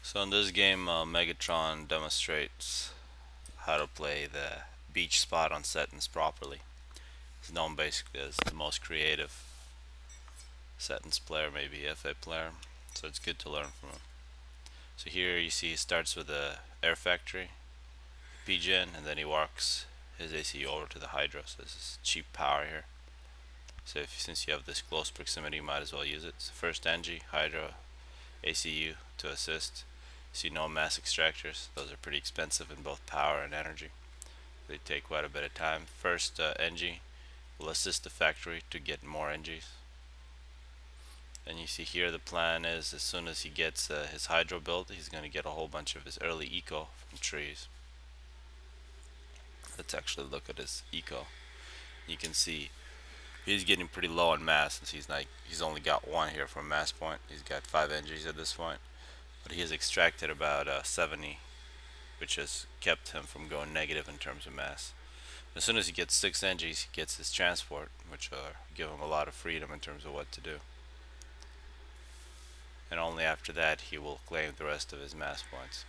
So in this game, Megatron demonstrates how to play the beach spot on settings properly. He's known basically as the most creative settings player, maybe FA player, so it's good to learn from him. So here you see he starts with the air factory, PGen, and then he walks his ACU over to the Hydro, so this is cheap power here. So since you have this close proximity, you might as well use it. So first NG, Hydro, ACU to assist. See, no mass extractors. Those are pretty expensive in both power and energy. They take quite a bit of time. First NG will assist the factory to get more NGs. And you see here the plan is as soon as he gets his hydro built, he's going to get a whole bunch of his early eco from trees. Let's actually look at his eco. You can see he's getting pretty low on mass since he's only got one here from mass point. He's got 5 NGs at this point. But he has extracted about 70, which has kept him from going negative in terms of mass. As soon as he gets 6 NGs, he gets his transport, which will give him a lot of freedom in terms of what to do. And only after that he will claim the rest of his mass points.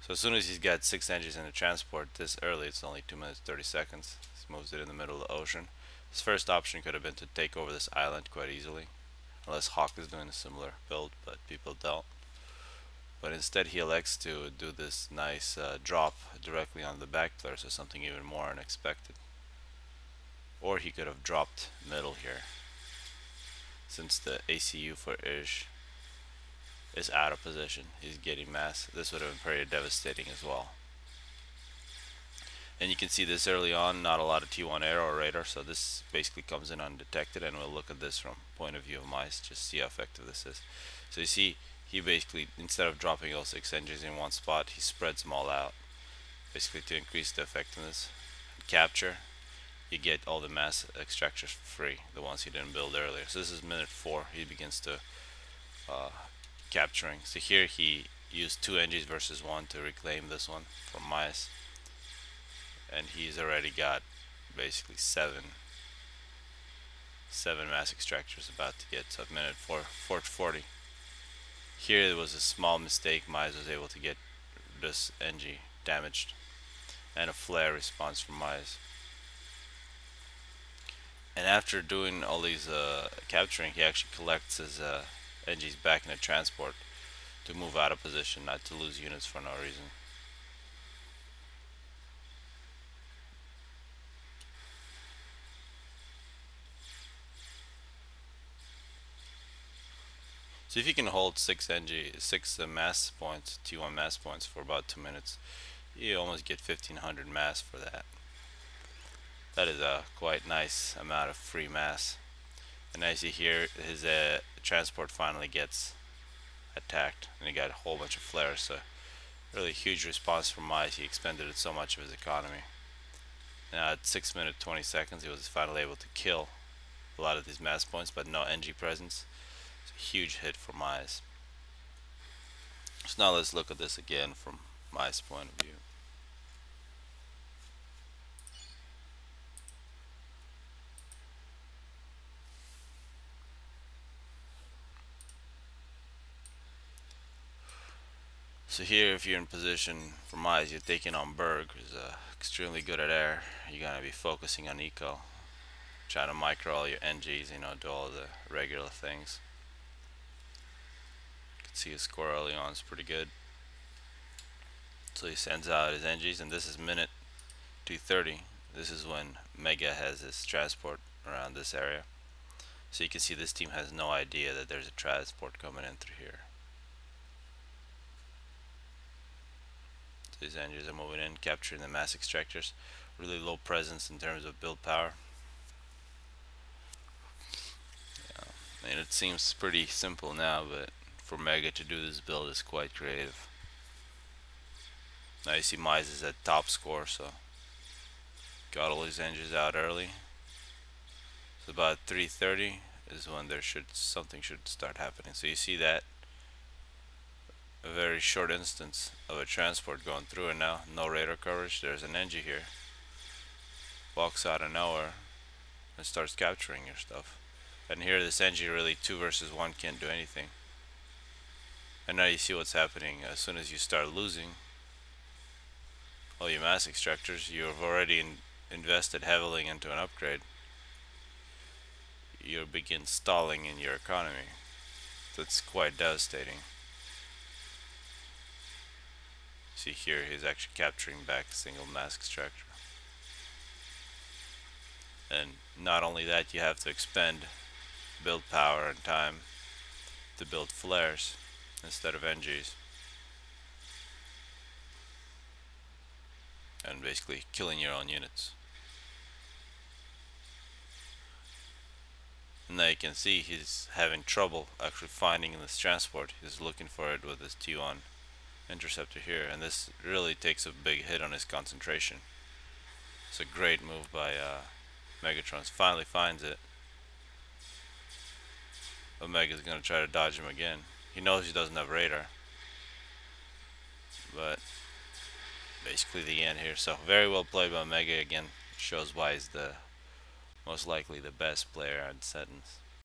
So as soon as he's got 6 NGs in the transport, this early, it's only 2 minutes 30 seconds, he moves it in the middle of the ocean. His first option could have been to take over this island quite easily, unless Hawk is doing a similar build, but people don't. But instead he elects to do this nice drop directly on the back player, so something even more unexpected. Or he could have dropped middle here, since the ACU for Ish is out of position. He's getting mass. This would have been pretty devastating as well. And you can see this early on, not a lot of T1 air or radar, so this basically comes in undetected, and we'll look at this from point of view of mice, just see how effective this is. So you see, he basically, instead of dropping all 6 engines in one spot, he spreads them all out, basically to increase the effectiveness. Capture, you get all the mass extractors for free, the ones he didn't build earlier. So this is minute 4, he begins to capturing. So here he used 2 engines versus 1 to reclaim this one from mice. And he's already got basically 7 mass extractors about to get. So at minute 4:40. Here there was a small mistake. Mize was able to get this NG damaged, and a flare response from Mize. And after doing all these capturing, he actually collects his NGs back in the transport to move out of position, not to lose units for no reason. So if you can hold 6 mass points, T1 mass points for about 2 minutes, you almost get 1500 mass for that. That is a quite nice amount of free mass. And as you hear, his transport finally gets attacked, and he got a whole bunch of flares. So really huge response from Mice. He expended so much of his economy. Now at 6 minutes 20 seconds, he was finally able to kill a lot of these mass points, but no NG presence. Huge hit for Mize. So now let's look at this again from Mize's point of view. So here, if you're in position for Mize, you're taking on Berg, who's extremely good at air. You're gonna be focusing on eco, trying to micro all your NGs, do all the regular things. See his score early on is pretty good. So he sends out his NGs, and this is minute 2:30. This is when Mega has his transport around this area. So you can see this team has no idea that there's a transport coming in through here. So these NGs are moving in, capturing the mass extractors. Really low presence in terms of build power. I mean, it seems pretty simple now, but for Mega to do this build is quite creative. Now you see Mize is at top score, so got all his engines out early. So about 3:30 is when something should start happening. So you see that a very short instance of a transport going through, and now no radar coverage. There's an NG here, walks out of nowhere and starts capturing your stuff. And here this NG really 2 versus 1 can't do anything. And now you see what's happening as soon as you start losing all your mass extractors. You've already invested heavily into an upgrade. You begin stalling in your economy. That's quite devastating. See here, he's actually capturing back a single mass extractor. And not only that, you have to expend build power and time to build flares instead of NGs. And basically killing your own units. And now you can see he's having trouble actually finding this transport. He's looking for it with his T1 interceptor here, and this really takes a big hit on his concentration. It's a great move by Megatron. Finally finds it. Omega's gonna try to dodge him again. He knows he doesn't have radar, but basically the end here. So very well played by Omega again. Shows why he's the most likely the best player on Sentence.